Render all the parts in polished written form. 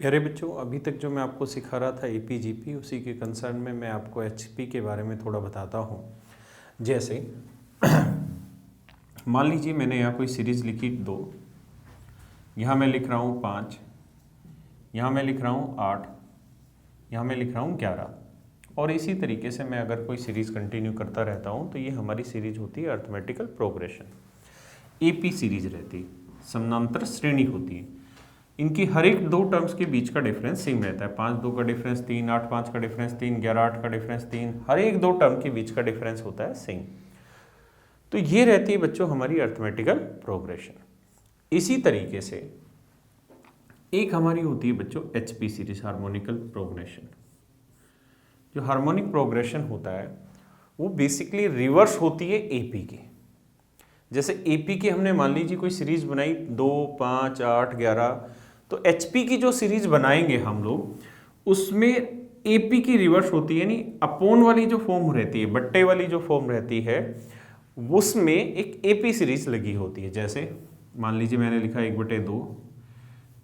प्यारे बच्चों, अभी तक जो मैं आपको सिखा रहा था एपीजीपी, उसी के कंसर्न में मैं आपको एचपी के बारे में थोड़ा बताता हूँ। जैसे मान लीजिए मैंने यहाँ कोई सीरीज़ लिखी 2, यहाँ मैं लिख रहा हूँ 5, यहाँ मैं लिख रहा हूँ 8, यहाँ मैं लिख रहा हूँ 11, और इसी तरीके से मैं अगर कोई सीरीज़ कंटिन्यू करता रहता हूँ तो ये हमारी सीरीज होती है अर्थमेटिकल प्रोग्रेशन। एपी सीरीज रहती है, समानांतर श्रेणी होती है। इनकी हर एक दो टर्म्स के बीच का डिफरेंस सेम रहता है। 5-2 का डिफरेंस 3, 8-5 का डिफरेंस 3, 11-8 का डिफरेंस 3, हर एक दो टर्म के बीच का डिफरेंस होता है सेम। तो ये रहती है बच्चों हमारी अर्थमेटिकल प्रोग्रेशन। इसी तरीके से एक हमारी होती है बच्चों एचपी सीरीज, हार्मोनिकल प्रोग्रेशन। जो हार्मोनिक प्रोग्रेशन होता है वो बेसिकली रिवर्स होती है एपी के। जैसे एपी की हमने मान लीजिए कोई सीरीज बनाई 2, 5, 8, 11, तो एचपी की जो सीरीज बनाएंगे हम लोग उसमें एपी की रिवर्स होती है, यानी अपोन वाली जो फॉर्म रहती है, बट्टे वाली जो फॉर्म रहती है, उसमें एक एपी सीरीज लगी होती है। जैसे मान लीजिए मैंने लिखा 1/2,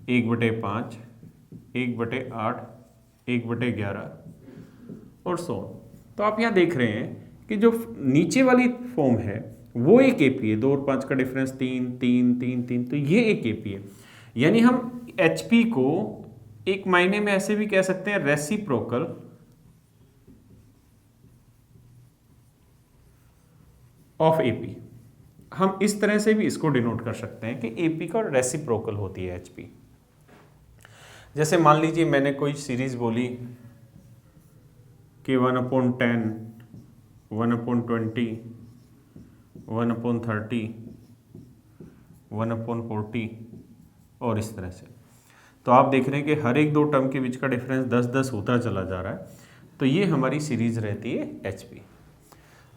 1/5, 1/8, 1/11 और सो। तो आप यहाँ देख रहे हैं कि जो नीचे वाली फॉर्म है वो एक एपी है। 2 और 5 का डिफरेंस 3, 3, 3, 3, तो ये एक एपी है। यानी हम एचपी को एक मायने में ऐसे भी कह सकते हैं रेसिप्रोकल ऑफ एपी। हम इस तरह से भी इसको डिनोट कर सकते हैं कि एपी का रेसिप्रोकल होती है एचपी। जैसे मान लीजिए मैंने कोई सीरीज बोली कि 1/10, 1/20, 1/30, 1/40 और इस तरह से। तो आप देख रहे हैं कि हर एक दो टर्म के बीच का डिफरेंस 10-10 होता चला जा रहा है। तो ये हमारी सीरीज रहती है एचपी।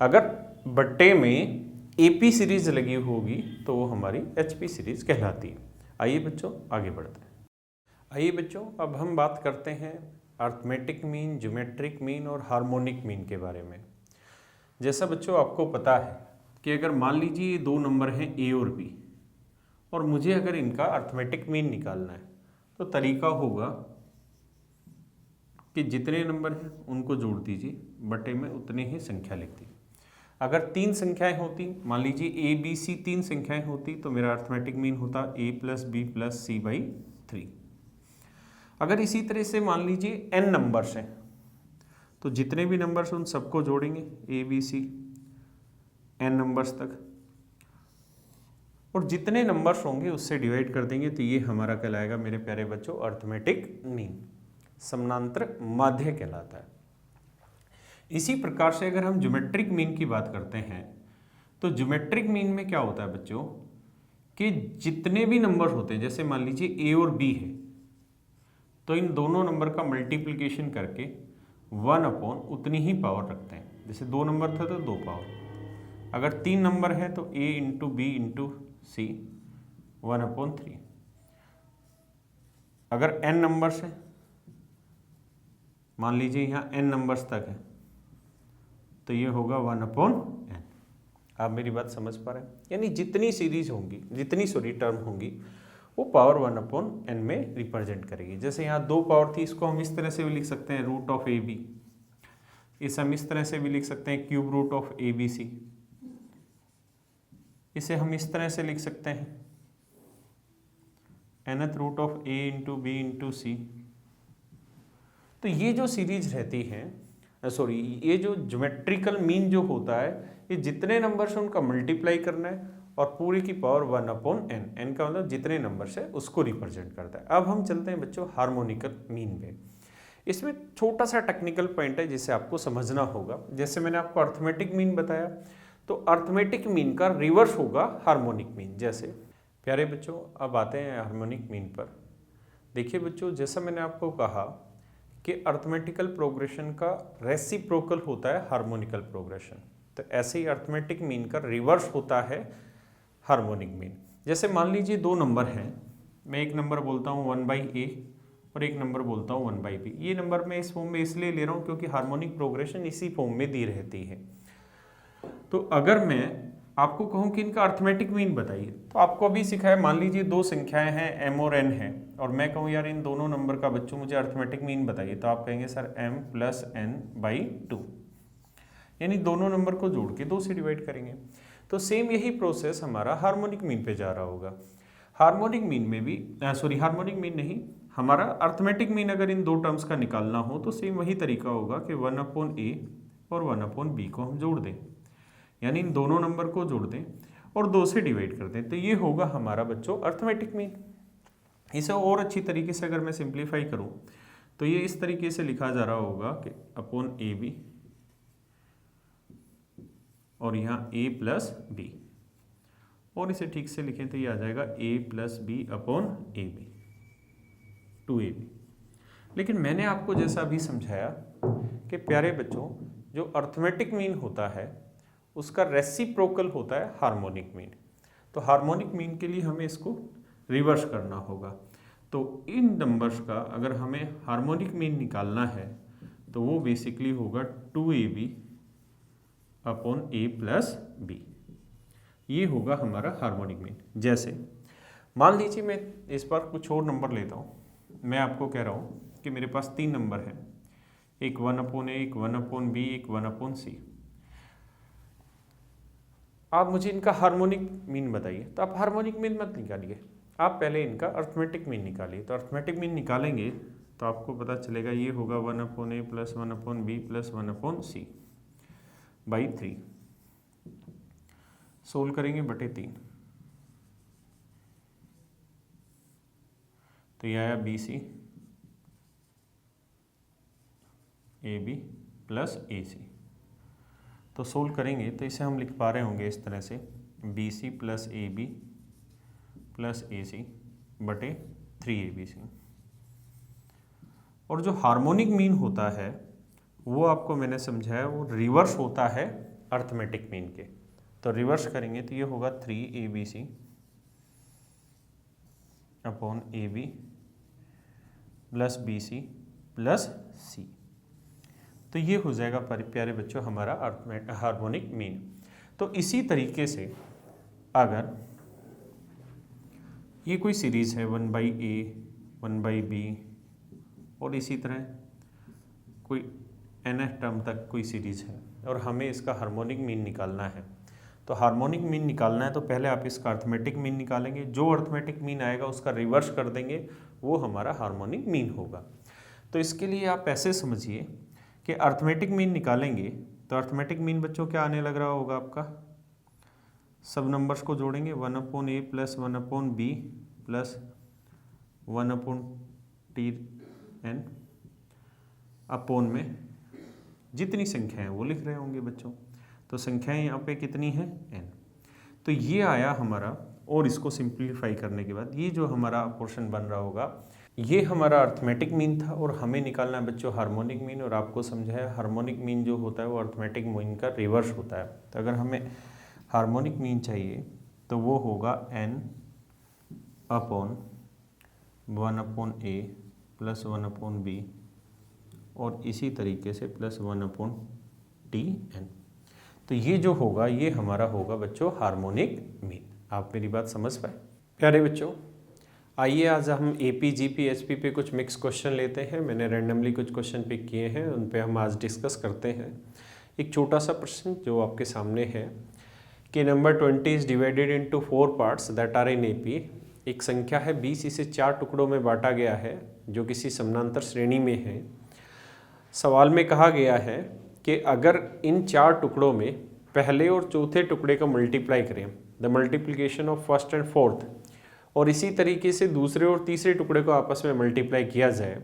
अगर बट्टे में एपी सीरीज लगी होगी तो वो हमारी एचपी सीरीज कहलाती है। आइए बच्चों आगे बढ़ते हैं। आइए बच्चों अब हम बात करते हैं अर्थमेटिक मीन, ज्योमेट्रिक मीन और हार्मोनिक मीन के बारे में। जैसा बच्चों आपको पता है कि अगर मान लीजिए ये दो नंबर हैं ए और बी, और मुझे अगर इनका अर्थमेटिक मीन निकालना है तो तरीका होगा कि जितने नंबर हैं उनको जोड़ दीजिए, बटे में उतने ही संख्या लिख दीजिए। अगर 3 संख्याएं होती, मान लीजिए ए बी सी 3 संख्याएं होती, तो मेरा अर्थमेटिक मीन होता a + b + c/3। अगर इसी तरह से मान लीजिए n नंबर्स हैं तो जितने भी नंबर्स उन सबको जोड़ेंगे A B C n numbers तक, और जितने नंबर्स होंगे उससे डिवाइड कर देंगे, तो ये हमारा कहलाएगा मेरे प्यारे बच्चों अर्थमेटिक मीन, समानांतर माध्य कहलाता है। इसी प्रकार से अगर हम ज्योमेट्रिक मीन की बात करते हैं तो ज्योमेट्रिक मीन में क्या होता है बच्चों कि जितने भी नंबर होते हैं, जैसे मान लीजिए ए और बी है, तो इन दोनों नंबर का मल्टीप्लिकेशन करके 1/ उतनी ही पावर रखते हैं। जैसे 2 नंबर था तो 2 पावर, अगर 3 नंबर है तो a × b × c 1/3। अगर n नंबर्स है, मान लीजिए यहाँ n नंबर्स तक है, तो ये होगा 1/n। आप मेरी बात समझ पा रहे हैं? यानी जितनी सीरीज होंगी, जितनी टर्म होंगी, वो पावर 1/n में रिप्रेजेंट करेगी। जैसे यहाँ 2 पावर थी, इसको हम इस तरह से भी लिख सकते हैं √ab, इसे हम इस तरह से भी लिख सकते हैं ³ √abc, इसे हम इस तरह से लिख सकते हैं nth √a × b × c। तो ये जो सीरीज रहती है, ये जो ज्योमेट्रिकल मीन जो होता है, ये जितने नंबर से उनका मल्टीप्लाई करना है और पूरी की पावर 1/n, n का मतलब जितने नंबर से उसको रिप्रेजेंट करता है। अब हम चलते हैं बच्चों हार्मोनिकल मीन पे। इसमें छोटा सा टेक्निकल पॉइंट है जिसे आपको समझना होगा। जैसे मैंने आपको अर्थमेटिक मीन बताया, तो अर्थमेटिक मीन का रिवर्स होगा हार्मोनिक मीन। जैसे प्यारे बच्चों अब आते हैं हार्मोनिक मीन पर। देखिए बच्चों, जैसा मैंने आपको कहा कि अर्थमेटिकल प्रोग्रेशन का रेसिप्रोकल होता है हार्मोनिकल प्रोग्रेशन, तो ऐसे ही अर्थमेटिक मीन का रिवर्स होता है हार्मोनिक मीन। जैसे मान लीजिए 2 नंबर हैं, मैं एक नंबर बोलता हूँ 1/a और एक नंबर बोलता हूँ 1/b। ये नंबर मैं इस फॉर्म में इसलिए ले रहा हूँ क्योंकि हार्मोनिक प्रोग्रेशन इसी फॉर्म में दी रहती है। तो अगर मैं आपको कहूँ कि इनका अर्थमेटिक मीन बताइए, तो आपको अभी सिखाया, मान लीजिए दो संख्याएं हैं m और n है, और मैं कहूँ यार इन दोनों नंबर का बच्चों मुझे अर्थमेटिक मीन बताइए, तो आप कहेंगे sir m plus n by 2, यानी दोनों नंबर को जोड़ के 2 से डिवाइड करेंगे। तो सेम यही प्रोसेस हमारा हार्मोनिक मीन पे जा रहा होगा। हार्मोनिक मीन में भी हार्मोनिक मीन नहीं, हमारा अर्थमेटिक मीन अगर इन दो टर्म्स का निकालना हो तो सेम वही तरीका होगा कि 1/a और 1/b को हम जोड़ दें, यानी इन दोनों नंबर को जोड़ दें और 2 से डिवाइड कर दें, तो ये होगा हमारा बच्चों अर्थमेटिक मीन। इसे और अच्छी तरीके से अगर मैं सिंप्लीफाई करूं तो ये इस तरीके से लिखा जा रहा होगा कि अपॉन ए बी, और यहाँ a प्लस बी, और इसे ठीक से लिखें तो ये आ जाएगा a plus B upon A B, 2ab। लेकिन मैंने आपको जैसा अभी समझाया कि प्यारे बच्चों, जो अर्थमेटिक मीन होता है उसका रेसिप्रोकल होता है हार्मोनिक मीन। तो हार्मोनिक मीन के लिए हमें इसको रिवर्स करना होगा। तो इन नंबर्स का अगर हमें हार्मोनिक मीन निकालना है तो वो बेसिकली होगा 2ab upon a plus B, ये होगा हमारा हार्मोनिक मीन। जैसे मान लीजिए मैं इस बार कुछ और नंबर लेता हूँ, मैं आपको कह रहा हूँ कि मेरे पास 3 नंबर हैं, एक 1/a, एक 1/b, एक 1/c। आप मुझे इनका हार्मोनिक मीन बताइए, तो आप हार्मोनिक मीन मत निकालिए, आप पहले इनका अर्थमेटिक मीन निकालिए। तो अर्थमेटिक मीन निकालेंगे तो आपको पता चलेगा ये होगा 1/a plus 1/b plus 1/c by 3। Solve करेंगे बटे 3, तो यह आया BC AB प्लस AC। तो सोल्व करेंगे तो इसे हम लिख पा रहे होंगे इस तरह से BC plus AB plus AC बटे 3ABC। और जो हार्मोनिक मीन होता है वो आपको मैंने समझाया, वो रिवर्स होता है अर्थमेटिक मीन के। तो रिवर्स करेंगे तो ये होगा 3ABC upon AB plus BC plus C। तो ये हो जाएगा प्यारे बच्चों हमारा हार्मोनिक मीन। तो इसी तरीके से अगर ये कोई सीरीज है 1/a 1/b और इसी तरह कोई nth टर्म तक कोई सीरीज है और हमें इसका हार्मोनिक मीन निकालना है, तो हार्मोनिक मीन निकालना है तो पहले आप इसका अर्थमेटिक मीन निकालेंगे, जो अर्थमेटिक मीन आएगा उसका रिवर्स कर देंगे, वो हमारा हार्मोनिक मीन होगा। तो इसके लिए आप ऐसे समझिए कि अर्थमेटिक मीन निकालेंगे तो अर्थमेटिक मीन बच्चों क्या आने लग रहा होगा आपका, सब नंबर्स को जोड़ेंगे 1/a plus 1/b plus 1/tn upon में जितनी संख्या है वो लिख रहे होंगे बच्चों। तो संख्याएं यहाँ पे कितनी है n। तो ये आया हमारा, और इसको सिंप्लीफाई करने के बाद ये जो हमारा पोर्शन बन रहा होगा ये हमारा अर्थमेटिक मीन था, और हमें निकालना है बच्चों हार्मोनिक मीन। और आपको समझाया हार्मोनिक मीन जो होता है वो अर्थमेटिक मीन का रिवर्स होता है। तो अगर हमें हार्मोनिक मीन चाहिए तो वो होगा n upon 1/a plus 1/b और इसी तरीके से प्लस 1/tn। तो ये जो होगा ये हमारा होगा बच्चों हार्मोनिक मीन। आप मेरी बात समझ पाए प्यारे बच्चों? आइए आज हम AP GP HP पे कुछ मिक्स क्वेश्चन लेते हैं। मैंने रैंडमली कुछ क्वेश्चन पिक किए हैं, उन पे हम आज डिस्कस करते हैं। एक छोटा सा प्रश्न जो आपके सामने है कि number 20 is divided into 4 parts that are in AP। एक संख्या है 20, इसे 4 टुकड़ों में बांटा गया है जो किसी समानांतर श्रेणी में है। सवाल में कहा गया है कि अगर इन 4 टुकड़ों में पहले और चौथे टुकड़े का मल्टीप्लाई करें, the multiplication of first and fourth, और इसी तरीके से दूसरे और तीसरे टुकड़े को आपस में मल्टीप्लाई किया जाए,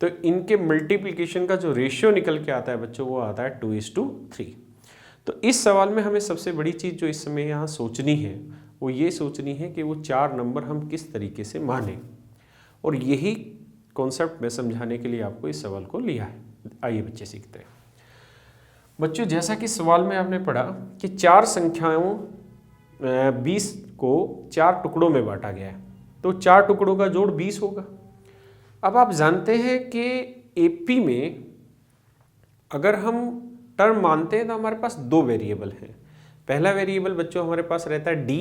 तो इनके मल्टीप्लिकेशन का जो रेशियो निकल के आता है बच्चों वो आता है 2:3। तो इस सवाल में हमें सबसे बड़ी चीज़ जो इस समय यहाँ सोचनी है वो ये सोचनी है कि वो 4 नंबर हम किस तरीके से मानें, और यही कॉन्सेप्ट मैं समझाने के लिए आपको इस सवाल को लिया है। आइए बच्चे सीखते हैं। बच्चों जैसा कि सवाल में आपने पढ़ा कि 4 संख्याओं 20 को 4 टुकड़ों में बांटा गया है, तो 4 टुकड़ों का जोड़ 20 होगा। अब आप जानते हैं कि AP में अगर हम टर्म मानते हैं तो हमारे पास 2 वेरिएबल हैं, पहला वेरिएबल बच्चों हमारे पास रहता है डी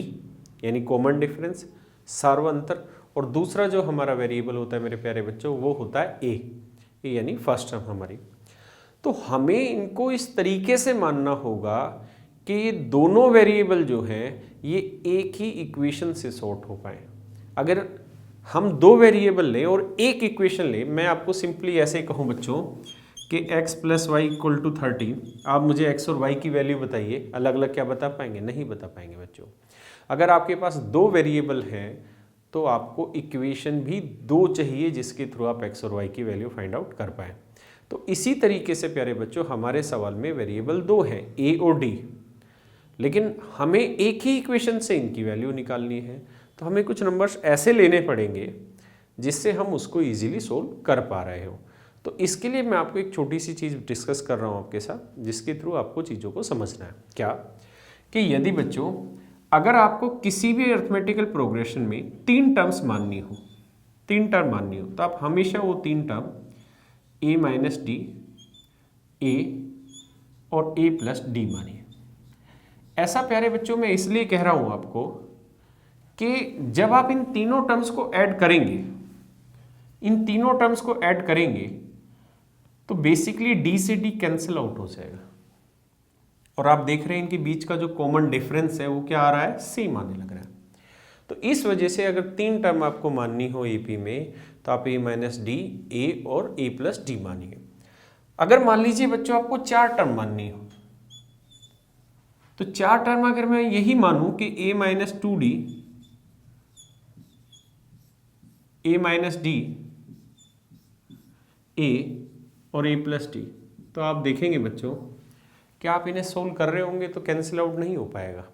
यानी कॉमन डिफरेंस, सार्वअंतर, और दूसरा जो हमारा वेरिएबल होता है मेरे प्यारे बच्चों वो होता है ए यानी फर्स्ट टर्म हमारी। तो हमें इनको इस तरीके से मानना होगा कि ये दोनों वेरिएबल जो हैं ये एक ही इक्वेशन से सॉर्ट हो पाए। अगर हम दो वेरिएबल लें और एक इक्वेशन लें, मैं आपको सिंपली ऐसे कहूँ बच्चों कि x + y = 13, आप मुझे x और y की वैल्यू बताइए, अलग अलग क्या बता पाएंगे? नहीं बता पाएंगे बच्चों। अगर आपके पास दो वेरिएबल हैं तो आपको इक्वेशन भी दो चाहिए जिसके थ्रू आप x और y की वैल्यू फाइंड आउट कर पाएँ। तो इसी तरीके से प्यारे बच्चों हमारे सवाल में वेरिएबल दो हैं a और d, लेकिन हमें एक ही इक्वेशन से इनकी वैल्यू निकालनी है। तो हमें कुछ नंबर्स ऐसे लेने पड़ेंगे जिससे हम उसको इजीली सोल्व कर पा रहे हो। तो इसके लिए मैं आपको एक छोटी सी चीज़ डिस्कस कर रहा हूँ आपके साथ, जिसके थ्रू आपको चीज़ों को समझना है। क्या कि यदि बच्चों अगर आपको किसी भी अरिथमेटिकल प्रोग्रेशन में तीन टर्म्स माननी हो, तीन टर्म माननी हो, तो आप हमेशा वो तीन टर्म a - d, a और a + d मानिए। ऐसा प्यारे बच्चों मैं इसलिए कह रहा हूँ आपको कि जब आप इन तीनों टर्म्स को ऐड करेंगे, इन तीनों टर्म्स को ऐड करेंगे तो बेसिकली d से d कैंसिल आउट हो जाएगा, और आप देख रहे हैं इनके बीच का जो कॉमन डिफरेंस है वो क्या आ रहा है? सेम आने लग रहा है। तो इस वजह से अगर तीन टर्म आपको माननी हो AP में तो आप a - d, a और a + d मानिए। अगर मान लीजिए बच्चों आपको चार टर्म माननी हो, तो चार टर्म अगर मैं यही मानूं कि a - 2d, a - d, a और a + d, तो आप देखेंगे बच्चों कि आप इन्हें सोल्व कर रहे होंगे तो कैंसिल आउट नहीं हो पाएगा।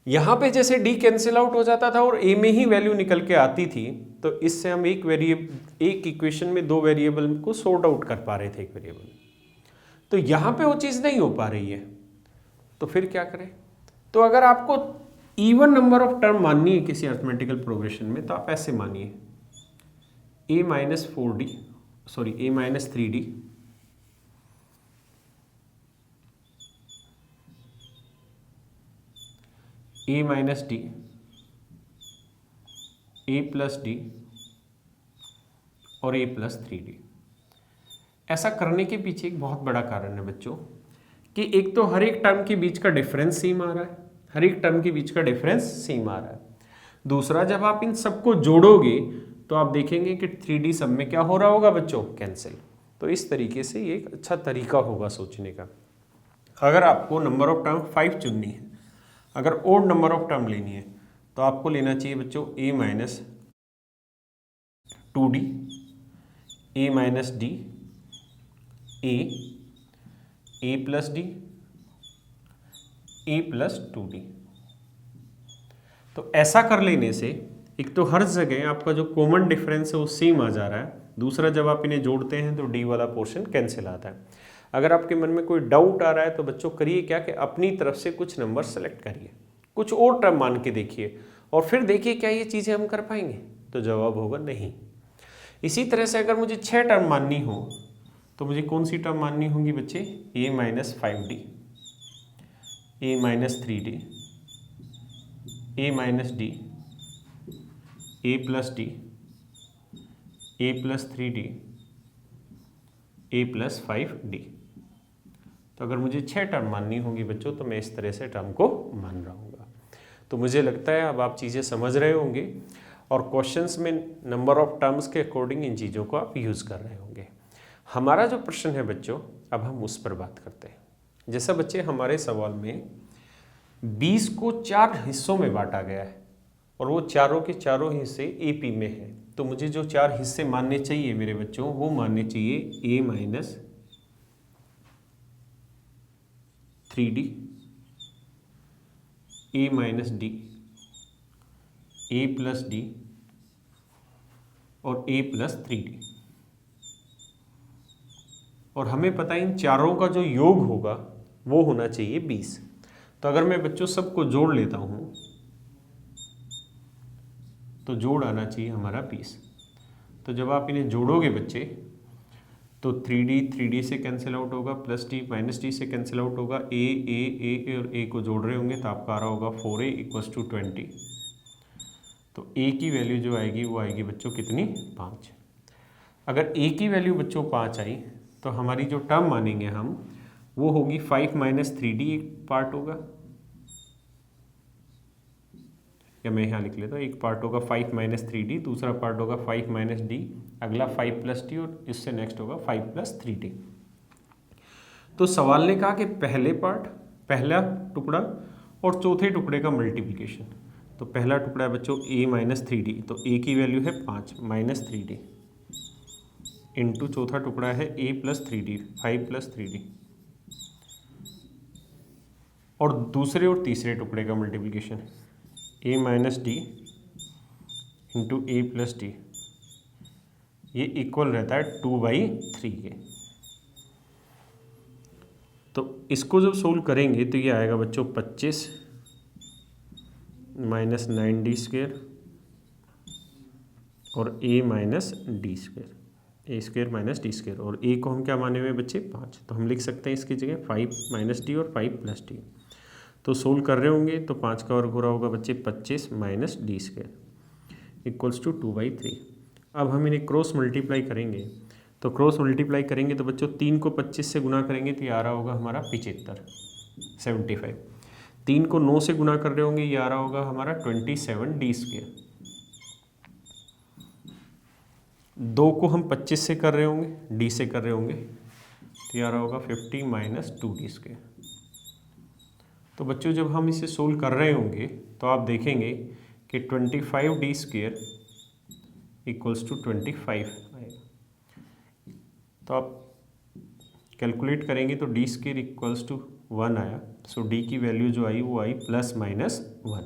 यहां पे जैसे d कैंसिल आउट हो जाता था और a में ही वैल्यू निकल के आती थी, तो इससे हम एक इक्वेशन में दो वेरिएबल को सॉर्ट आउट कर पा रहे थे एक वेरिएबल। तो यहां पे वो चीज़ नहीं हो पा रही है, तो फिर क्या करें? तो अगर आपको इवन नंबर ऑफ टर्म माननी है किसी अरिथमेटिकल प्रोग्रेशन में तो आप ऐसे मानिए a - 3d, a - d, a + d और a + 3d। ऐसा करने के पीछे एक बहुत बड़ा कारण है बच्चों कि एक तो हर एक टर्म के बीच का डिफरेंस सेम आ रहा है, हर एक टर्म के बीच का डिफरेंस सेम आ रहा है। दूसरा, जब आप इन सबको जोड़ोगे तो आप देखेंगे कि 3D सब में क्या हो रहा होगा बच्चों? कैंसिल। तो इस तरीके से ये एक अच्छा तरीका होगा सोचने का। अगर आपको नंबर ऑफ टर्म 5 चुननी है, अगर ओड नंबर ऑफ टर्म लेनी है तो आपको लेना चाहिए बच्चों a - 2d, a - d, a + d, a + 2d। तो ऐसा कर लेने से एक तो हर जगह आपका जो कॉमन डिफरेंस है वो सेम आ जा रहा है, दूसरा जब आप इन्हें जोड़ते हैं तो d वाला पोर्शन कैंसिल आता है। अगर आपके मन में कोई डाउट आ रहा है तो बच्चों करिए क्या कि अपनी तरफ से कुछ नंबर सेलेक्ट करिए, कुछ और टर्म मान के देखिए और फिर देखिए क्या ये चीज़ें हम कर पाएंगे, तो जवाब होगा नहीं। इसी तरह से अगर मुझे 6 टर्म माननी हो तो मुझे कौन सी टर्म माननी होंगी बच्चे? a - 5d, a - 3d, a - d, a + d, a + 3d, a + 5d। तो अगर मुझे 6 टर्म माननी होगी बच्चों तो मैं इस तरह से टर्म को मान रहा हूँगा। तो मुझे लगता है अब आप चीज़ें समझ रहे होंगे और क्वेश्चंस में नंबर ऑफ टर्म्स के अकॉर्डिंग इन चीज़ों को आप यूज़ कर रहे होंगे। हमारा जो प्रश्न है बच्चों, अब हम उस पर बात करते हैं। जैसा बच्चे हमारे सवाल में 20 को 4 हिस्सों में बांटा गया है और वो चारों के चारों हिस्से AP में हैं, तो मुझे जो 4 हिस्से मानने चाहिए मेरे बच्चों वो मानने चाहिए a - 3d, a - d, a + d और a + 3d। और हमें पता है इन चारों का जो योग होगा वो होना चाहिए 20। तो अगर मैं बच्चों सबको जोड़ लेता हूँ तो जोड़ आना चाहिए हमारा 20। तो जब आप इन्हें जोड़ोगे बच्चे तो 3D से कैंसिल आउट होगा, प्लस टी माइनस टी से कैंसिल आउट होगा, ए और ए को जोड़ रहे होंगे तो आपका आ रहा होगा 4a इक्वल्स टू 20। तो a की वैल्यू जो आएगी वो आएगी बच्चों कितनी, 5। अगर a की वैल्यू बच्चों 5 आई तो हमारी जो टर्म मानेंगे हम वो होगी 5 माइनस 3d एक पार्ट होगा, या मैं यहाँ लिख लेता हूँ, एक पार्ट होगा 5 माइनस 3d, दूसरा पार्ट होगा 5 माइनस d, अगला 5 प्लस टी और इससे नेक्स्ट होगा 5 प्लस 3d। तो सवाल ने कहा कि पहले पार्ट, पहला टुकड़ा और चौथे टुकड़े का मल्टीप्लिकेशन। तो पहला टुकड़ा है बच्चों a माइनस 3d, तो a की वैल्यू है 5 माइनस 3d इंटू चौथा टुकड़ा है a plus 3d 5 plus 3d, और दूसरे और तीसरे टुकड़े का multiplication a minus D into A plus D, ये इक्वल रहता है 2/3 के। तो इसको जब सोल्व करेंगे तो ये आएगा बच्चों 25 माइनस 9d स्क्वेयर और a minus D square, A square minus D square, और a को हम क्या माने हुए बच्चे 5, तो हम लिख सकते हैं इसकी जगह 5 माइनस डी और 5 प्लस डी। तो सोल्व कर रहे होंगे तो 5 का वर्ग हो रहा होगा बच्चे 25 minus D square equals to 2/3। अब हम इन्हें क्रॉस मल्टीप्लाई करेंगे, तो क्रॉस मल्टीप्लाई करेंगे तो बच्चों 3 को 25 से गुना करेंगे तो ये आ रहा होगा हमारा 75। 3 को 9 से गुना कर रहे होंगे, ये आ रहा होगा हमारा 27 डी स्क्वेयर। 2 को हम 25 से कर रहे होंगे, डी से कर रहे होंगे, तो ये आ रहा होगा 50 माइनस 2d स्क्वेयर। तो बच्चों जब हम इसे सोल्व कर रहे होंगे तो आप देखेंगे कि 25d स्क्वेयर इक्वल्स टू 25 आएगा। तो आप कैलकुलेट करेंगे तो d स्क्वेयर इक्वल्स टू 1 आया। सो d की वैल्यू जो आई वो आई प्लस माइनस 1।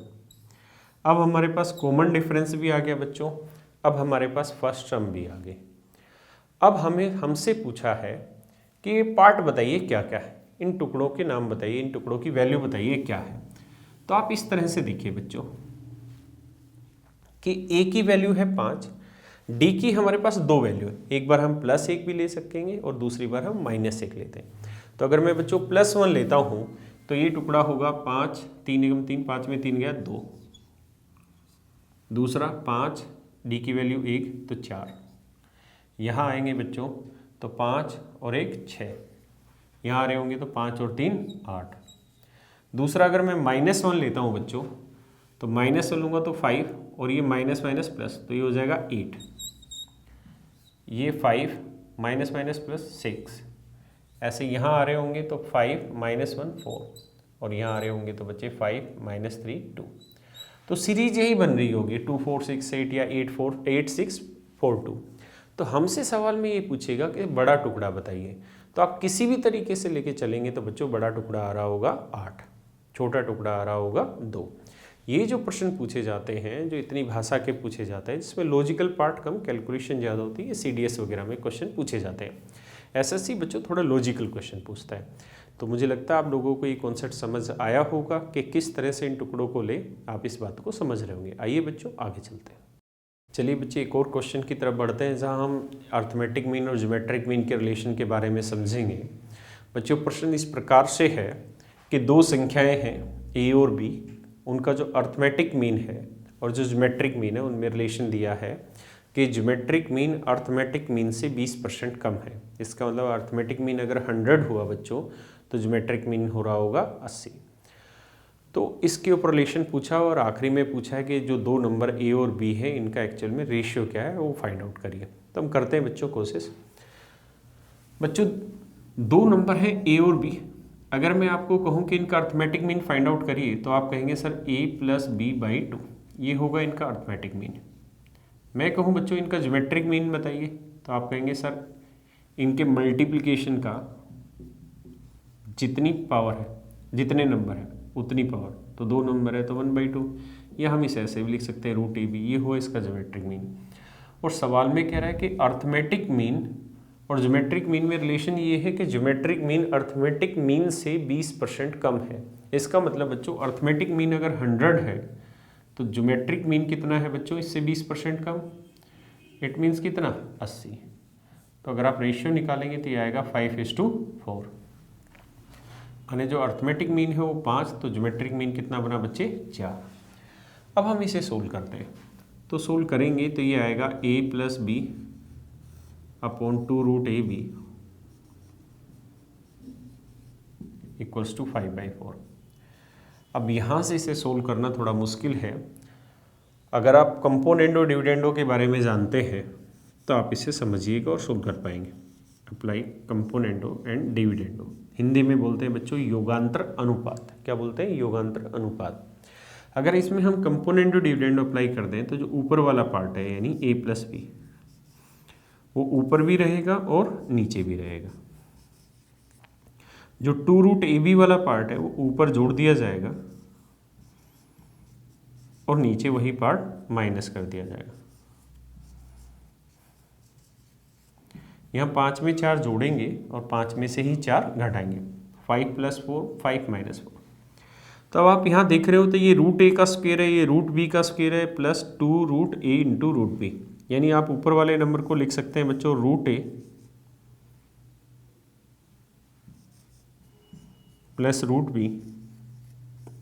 अब हमारे पास कॉमन डिफरेंस भी आ गया बच्चों, अब हमारे पास फर्स्ट टर्म भी आ गई। अब हमसे पूछा है कि ये पार्ट बताइए क्या क्या है, इन टुकड़ों के नाम बताइए, इन टुकड़ों की वैल्यू बताइए क्या है। तो आप इस तरह से देखिए बच्चों कि a की वैल्यू है 5, d की हमारे पास 2 वैल्यू है, एक बार हम +1 भी ले सकेंगे और दूसरी बार हम -1 लेते हैं। तो अगर मैं बच्चों +1 लेता हूं तो ये टुकड़ा होगा 5, 3 एकम 3, 5 में 3 गया 2, दूसरा 5, d की वैल्यू 1 तो 4, यहाँ आएंगे बच्चों तो 5 और 1 6, यहाँ आ रहे होंगे तो 5 और 3 8। दूसरा अगर मैं -1 लेता हूँ बच्चों तो -1 लूँगा तो 5 और ये माइनस माइनस प्लस तो ये हो जाएगा 8, ये 5 माइनस माइनस प्लस 6, ऐसे यहाँ आ रहे होंगे तो 5 -1 4 और यहाँ आ रहे होंगे तो बच्चे 5 -3 2। तो सीरीज यही बन रही होगी 2 4 6 8 या 8 6 4 2। तो हमसे सवाल में ये पूछेगा कि बड़ा टुकड़ा बताइए, तो आप किसी भी तरीके से लेके चलेंगे तो बच्चों बड़ा टुकड़ा आ रहा होगा 8, छोटा टुकड़ा आ रहा होगा 2। ये जो प्रश्न पूछे जाते हैं, जो इतनी भाषा के पूछे जाते हैं जिसमें लॉजिकल पार्ट कम, कैलकुलेशन ज़्यादा होती है, CDS वगैरह में क्वेश्चन पूछे जाते हैं। SSC बच्चों थोड़ा लॉजिकल क्वेश्चन पूछता है। तो मुझे लगता है आप लोगों को ये कॉन्सेप्ट समझ आया होगा कि किस तरह से इन टुकड़ों को ले आप इस बात को समझ रहे होंगे। आइए बच्चों आगे चलते हैं। चलिए बच्चे एक और क्वेश्चन की तरफ बढ़ते हैं जहां हम अर्थमेटिक मीन और ज्योमेट्रिक मीन के रिलेशन के बारे में समझेंगे। बच्चों प्रश्न इस प्रकार से है कि दो संख्याएं हैं a और b, उनका जो अर्थमेटिक मीन है और जो ज्योमेट्रिक मीन है उनमें रिलेशन दिया है कि ज्योमेट्रिक मीन अर्थमेटिक मीन से 20% कम है। इसका मतलब अर्थमेटिक मीन अगर 100 हुआ बच्चों तो ज्योमेट्रिक मीन हो रहा होगा 80। तो इसके ऊपर रिलेशन पूछा और आखिरी में पूछा है कि जो दो नंबर a और b है इनका एक्चुअल में रेशियो क्या है वो फाइंड आउट करिए। तो हम करते हैं बच्चों कोशिश। बच्चों दो नंबर है a और b, अगर मैं आपको कहूं कि इनका अर्थमेटिक मीन फाइंड आउट करिए तो आप कहेंगे सर a + b/2, ये होगा इनका अर्थमेटिक मीन। मैं कहूं बच्चों इनका ज्योमेट्रिक मीन बताइए तो आप कहेंगे सर इनके मल्टीप्लिकेशन का जितनी पावर है, जितने नंबर है उतनी पावर, तो दो नंबर है तो 1/2, या हम इसे ऐसे भी लिख सकते हैं √ab, ये हो इसका ज्योमेट्रिक मीन। और सवाल में कह रहा है कि अर्थमेटिक मीन और ज्योमेट्रिक मीन में रिलेशन ये है कि ज्योमेट्रिक मीन अर्थमेटिक मीन से 20% कम है। इसका मतलब बच्चों अर्थमेटिक मीन अगर 100 है तो ज्योमेट्रिक मीन कितना है बच्चों इससे 20% कम, इट मीन्स कितना 80। तो अगर आप रेशियो निकालेंगे तो ये आएगा 5:4। यानी जो अर्थमेटिक मीन है वो 5, तो ज्योमेट्रिक मीन कितना बना बच्चे 4। अब हम इसे सोल्व करते हैं, तो सोल्व करेंगे तो ये आएगा a + b अपॉन 2√ab = 5/4। अब यहाँ से इसे सोल्व करना थोड़ा मुश्किल है। अगर आप कंपोनेंडो डिविडेंडो के बारे में जानते हैं तो आप इसे समझिएगा और सोल्व कर पाएंगे। Apply componendo and dividendo, Hindi में बोलते हैं बच्चों योगांतर अनुपात। क्या बोलते हैं? योगांतर अनुपात। अगर इसमें हम कंपोनेंडो डिविडेंडो अप्लाई कर दें तो जो ऊपर वाला पार्ट है यानी a + b वो ऊपर भी रहेगा और नीचे भी रहेगा। जो 2√ab वाला पार्ट है वो ऊपर जोड़ दिया जाएगा और नीचे वही पार्ट माइनस कर दिया जाएगा। यहाँ 5 में 4 जोड़ेंगे और 5 में से ही 4 घटाएंगे। 5 + 4 5 - 4। तो अब आप यहाँ देख रहे हो तो ये √a का स्क्वायर है, ये √b का स्क्वायर है प्लस 2√a × √b। यानी आप ऊपर वाले नंबर को लिख सकते हैं बच्चों √a प्लस √b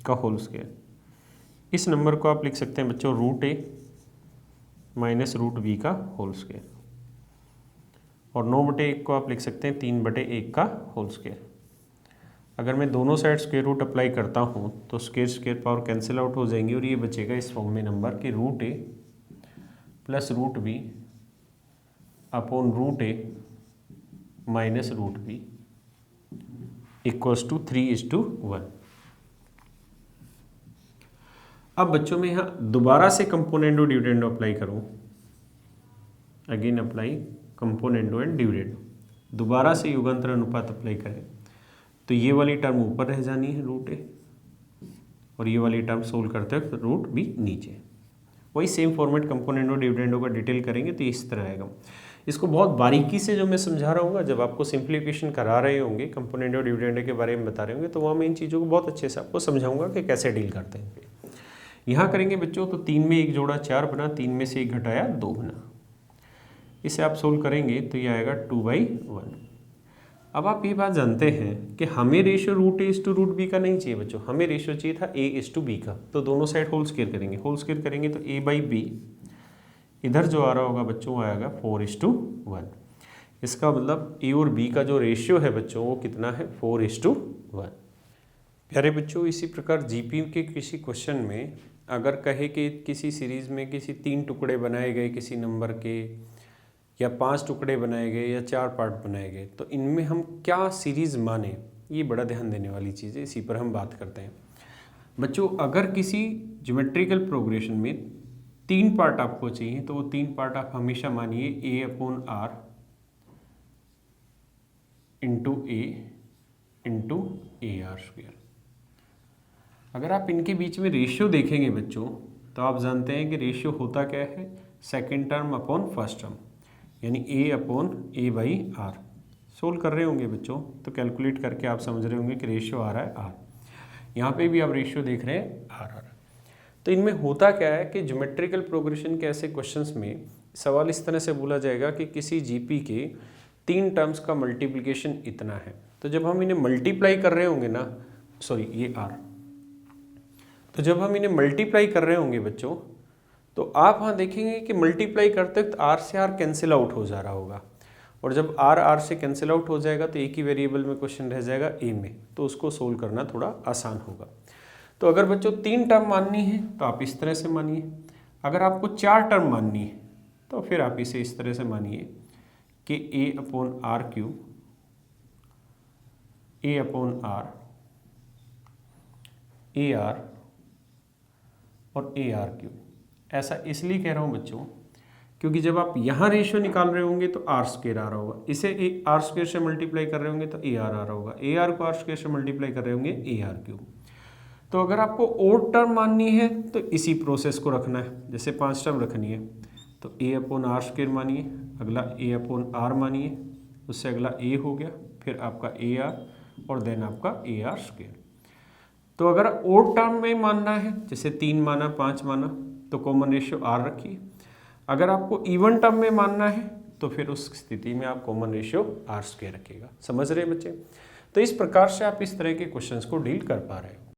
का होल स्क्वायर। इस नंबर को आप लिख सकते हैं बच्चों √a - √b का होल स्क्वायर। और 9/1 को आप लिख सकते हैं 3/1 का होल स्क्वायर। अगर मैं दोनों साइड स्क्वायर रूट अप्लाई करता हूँ तो स्क्वायर पावर कैंसिल आउट हो जाएंगी और ये बचेगा इस फॉर्म में नंबर कि √a plus √b upon √a minus √b = 3:1। अब बच्चों में यहाँ दोबारा से कंपोनेंडो डिविडेंडो अप्लाई करूँ, again apply componendo and dividendo, दोबारा से युगांतर अनुपात अप्लाई करें तो ये वाली टर्म ऊपर रह जानी है √a और ये वाली टर्म सोल्व करते वक्त √b नीचे। वही सेम फॉर्मेट कंपोनेंडो डिविडेंडो का डिटेल करेंगे तो इस तरह आएगा। इसको बहुत बारीकी से जो मैं समझा रहा हूँ, जब आपको सिंप्लीफिकेशन करा रहे होंगे, कंपोनेंडो डिविडेंडो के बारे में बता रहे होंगे, तो वहाँ मैं इन चीज़ों को बहुत अच्छे से आपको समझाऊंगा कि कैसे डील करते हैं। यहाँ करेंगे बच्चों तो 3 में 1 जोड़ा 4 बना, 3 में से 1 घटाया 2 बना। इसे आप सोल्व करेंगे तो ये आएगा 2/1। अब आप ये बात जानते हैं कि हमें रेशियो √a/√b का नहीं चाहिए बच्चों, हमें रेशियो चाहिए था a/b का। तो दोनों साइड होल स्क्वायर करेंगे, होल स्क्वायर करेंगे तो a/b इधर जो आ रहा होगा बच्चों वो आएगा 4:1। इसका मतलब a और b का जो रेशियो है बच्चों वो कितना है 4:1। प्यारे बच्चों, इसी प्रकार जीपी के किसी क्वेश्चन में अगर कहे कि किसी सीरीज में किसी 3 टुकड़े बनाए गए किसी नंबर के, या 5 टुकड़े बनाए गए, या 4 पार्ट बनाए गए, तो इनमें हम क्या सीरीज माने, ये बड़ा ध्यान देने वाली चीज़ है। इसी पर हम बात करते हैं बच्चों। अगर किसी ज्योमेट्रिकल प्रोग्रेशन में 3 पार्ट आपको चाहिए तो वो 3 पार्ट आप हमेशा मानिए a/r × a × ar²। अगर आप इनके बीच में रेशियो देखेंगे बच्चों तो आप जानते हैं कि रेशियो होता क्या है, second term upon first term, यानी a/a/r। सोल्व कर रहे होंगे बच्चों तो कैलकुलेट करके आप समझ रहे होंगे कि रेशियो आ रहा है r। यहाँ पे भी आप रेशियो देख रहे हैं r। तो इनमें होता क्या है कि ज्योमेट्रिकल प्रोग्रेशन के ऐसे क्वेश्चंस में सवाल इस तरह से बोला जाएगा कि किसी जीपी के 3 टर्म्स का मल्टीप्लिकेशन इतना है। तो जब हम इन्हें मल्टीप्लाई कर रहे होंगे ना, सॉरी ये r, तो जब हम इन्हें मल्टीप्लाई कर रहे होंगे बच्चों तो आप वहाँ देखेंगे कि मल्टीप्लाई करते वक्त r से r कैंसिल आउट हो जा रहा होगा, और जब r से कैंसिल आउट हो जाएगा तो एक ही वेरिएबल में क्वेश्चन रह जाएगा a में, तो उसको सोल्व करना थोड़ा आसान होगा। तो अगर बच्चों 3 टर्म माननी है तो आप इस तरह से मानिए, अगर आपको 4 टर्म माननी है तो फिर आप इसे इस तरह से मानिए कि a/r³ a/r ar और ar³। ऐसा इसलिए कह रहा हूँ बच्चों क्योंकि जब आप यहाँ रेशियो निकाल रहे होंगे तो r² आ रहा होगा, इसे r² से मल्टीप्लाई कर रहे होंगे तो ar आ रहा होगा, ar को r² से मल्टीप्लाई कर रहे होंगे ar³। तो अगर आपको ओड टर्म माननी है तो इसी प्रोसेस को रखना है, जैसे 5 टर्म रखनी है तो a/r² मानिए, अगला a/r मानिए, उससे अगला a हो गया, फिर आपका ar और देन आपका ar²। तो अगर ओड टर्म में मानना है, जैसे 3 माना 5 माना, तो कॉमन रेशियो r रखिए। अगर आपको इवन टर्म में मानना है तो फिर उस स्थिति में आप कॉमन रेशियो r² रखिएगा। समझ रहे हैं बच्चे? तो इस प्रकार से आप इस तरह के क्वेश्चंस को डील कर पा रहे हो।